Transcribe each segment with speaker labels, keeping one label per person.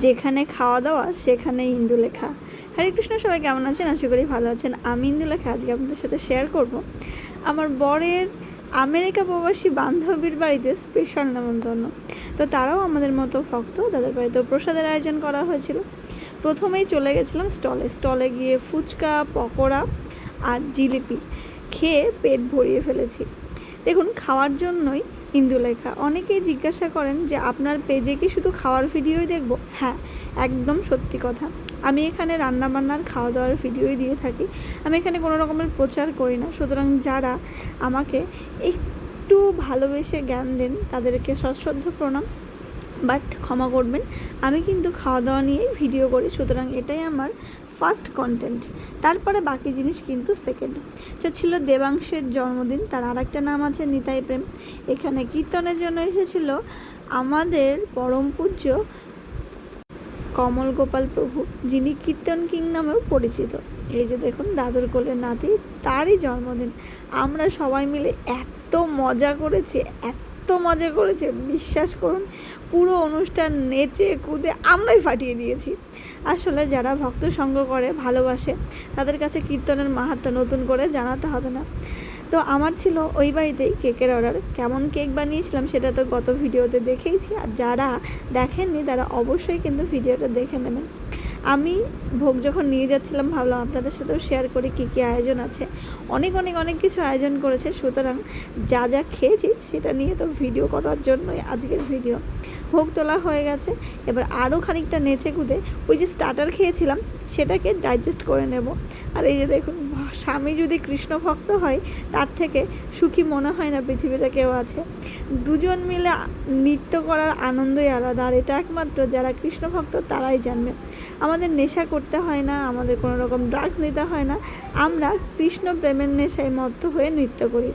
Speaker 1: যেখানে খাওয়া দাওয়া সেখানে ইন্দুলেখা। হরে কৃষ্ণ, সবাই কেমন আছেন? আশা করি ভালো আছেন। আমি ইন্দুলেখা আজকে আপনাদের সাথে শেয়ার করব আমার বরের আমেরিকা প্রবাসী বান্ধবীর বাড়িতে স্পেশাল নেমন্তন্ন। তো তারাও আমাদের মতো ভক্ত, তাদের বাড়িতেও প্রসাদের আয়োজন করা হয়েছিল। প্রথমেই চলে গেছিলাম স্টলে গিয়ে ফুচকা, পকোড়া আর জিলিপি খেয়ে পেট ভরিয়ে ফেলেছি। দেখুন, খাওয়ার জন্যই ইন্দুলেখা। অনেকেই জিজ্ঞাসা করেন যে আপনার পেজে কি শুধু খাওয়ার ভিডিওই দেখব? হ্যাঁ, একদম সত্যি কথা। আমি এখানে রান্নাবান্নার খাওয়া দাওয়ার ভিডিওই দিয়ে থাকি। আমি এখানে কোনো রকমের প্রচার করি না। সুতরাং যারা আমাকে একটু ভালোবেসে জ্ঞান দেন তাদেরকে সশ্রদ্ধ প্রণাম, বাট ক্ষমা করবেন। আমি কিন্তু খাওয়া দাওয়া নিয়েই ভিডিও করি, সুতরাং এটাই আমার ফার্স্ট কন্টেন্ট। তারপরে বাকি জিনিস কিন্তু সেকেন্ড। তো ছিল দেবাংশের জন্মদিন, তার আর একটা নাম আছে নিতাই প্রেম। এখানে কীর্তনের জন্য এসেছিল আমাদের পরম পূজ্য কমল গোপাল প্রভু, যিনি কীর্তন কিং নামেও পরিচিত। এই যে দেখুন, দাদুর কোলের নাতি, তারই জন্মদিন। আমরা সবাই মিলে এত মজা করেছি, বিশ্বাস করুন। পুরো অনুষ্ঠান নেচে কুদে আমরাই ফাটিয়ে দিয়েছি। আসলে যারা ভক্ত সঙ্গ করে, ভালোবাসে, তাদের কাছে কীর্তনের মাহাত্ম্য নতুন করে জানাতে হবে না। তো আমার ছিল ওই বাড়িতেই কেকের অর্ডার। কেমন কেক বানিয়েছিলাম সেটা তো গত ভিডিওতে দেখেইছি, আর যারা দেখেননি তারা অবশ্যই কিন্তু ভিডিওটা দেখে নেবেন। আমি ভোগ যখন নিয়ে যাচ্ছিলাম ভাবলাম আপনাদের সাথেও শেয়ার করি কী কী আয়োজন আছে। অনেক কিছু আয়োজন করেছে, সুতরাং যা খেয়েছি সেটা নিয়ে তো ভিডিও করার জন্যই আজকের ভিডিও। ভোগ তোলা হয়ে গেছে, এবার আরও খানিকটা নেচে কুদে ওই যে স্টার্টার খেয়েছিলাম সেটাকে ডাইজেস্ট করে নেব। আর এই যে দেখুন, স্বামী যদি কৃষ্ণ ভক্ত হয় তার থেকে সুখী মনে হয় না পৃথিবীতে কেউ আছে। দুজন মিলে নৃত্য করার আনন্দই আলাদা, আর এটা একমাত্র যারা কৃষ্ণ ভক্ত তারাই জানবে। আমাদের নেশা করতে হয় না, আমাদের কোনো রকম ড্রাগস নিতে হয় না, আমরা কৃষ্ণ প্রেমের নেশায় মত্ত হয়ে নৃত্য করি।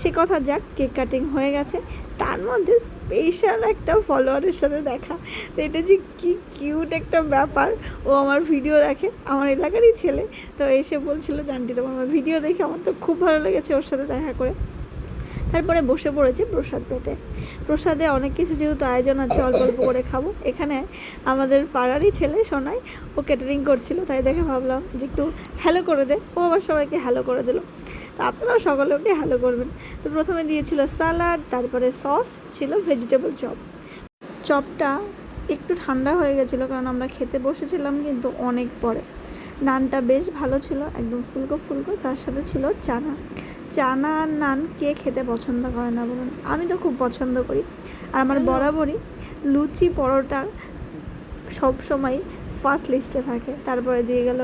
Speaker 1: সে কথা যাক, কেক কাটিং হয়ে গেছে, তার মধ্যে স্পেশাল একটা ফলোয়ারের সাথে দেখা। তো এটা যে কী কিউট একটা ব্যাপার। ও আমার ভিডিও দেখে, আমার এলাকারই ছেলে। তো এসে বলছিল যে আন্টি তোমার আমার ভিডিও দেখে আমার তো খুব ভালো লেগেছে ওর সাথে দেখা করে। তারপরে বসে পড়েছি প্রসাদ পেতে। প্রসাদে অনেক কিছু যেহেতু আয়োজন আছে, অল্প করে খাবো। এখানে আমাদের পাড়ারই ছেলে সোনাই, ও ক্যাটারিং করছিল, তাই দেখে ভাবলাম যে একটু হ্যালো করে দে। ও আবার সবাইকে হ্যালো করে দিল। তো আপনারাও সকলে ওকে হ্যালো করবেন। তো প্রথমে দিয়েছিল স্যালাড, তারপরে সস ছিল ভেজিটেবল চপ। চপটা একটু ঠান্ডা হয়ে গেছিলো কারণ আমরা খেতে বসেছিলাম কিন্তু অনেক পরে। নানটা বেশ ভালো ছিল, একদম ফুলকো। তার সাথে ছিল চানা আর নান কে খেতে পছন্দ করে না বলুন? আমি তো খুব পছন্দ করি। আর আমার বরাবরই লুচি পরোটা সবসময় ফার্স্ট লিস্টে থাকে। তারপরে দিয়ে গেল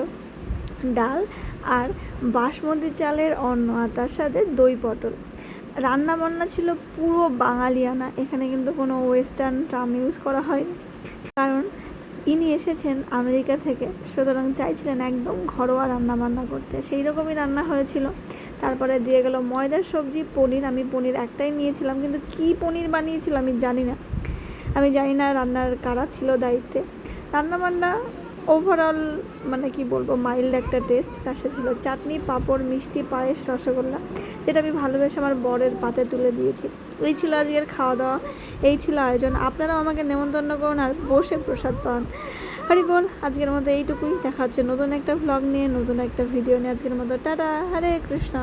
Speaker 1: ডাল আর বাসমতি চালের অন্ন, আর তার সাথে দই পটল। রান্না বান্না ছিল পুরো বাঙালিয়ানা। এখানে কিন্তু কোনো ওয়েস্টার্ন ট্রাম ইউজ করা হয়নি, কারণ ইনি এসেছেন আমেরিকা থেকে, সুতরাং চাইছিলেন একদম ঘরোয়া রান্না বান্না করতে। সেই রকমই রান্না হয়েছিল। তারপরে দিয়ে গেল ময়দার সবজি, পনির। আমি পনির একটাই নিয়েছিলাম, কিন্তু কী পনির বানিয়েছিল আমি জানি না রান্নার কারা ছিল দায়িত্বে। রান্নাবান্না ওভারঅল মানে কি বলবো, মাইল্ড একটা টেস্ট। তার সাথে ছিল চাটনি, পাঁপড়, মিষ্টি, পায়েস, রসগোল্লা, যেটা আমি ভালোবেসে আমার বরের পাতে তুলে দিয়েছি। এই ছিল আজকের খাওয়া দাওয়া, এই ছিল আয়োজন। আপনারাও আমাকে নেমন্তন্ন করুন আর বসে প্রসাদ পান। হরি বল। আজকের মতো এইটুকুই। দেখা হচ্ছে নতুন একটা ভ্লগ নিয়ে, নতুন একটা ভিডিও নিয়ে। আজকের মতো টাটা, হরে কৃষ্ণ।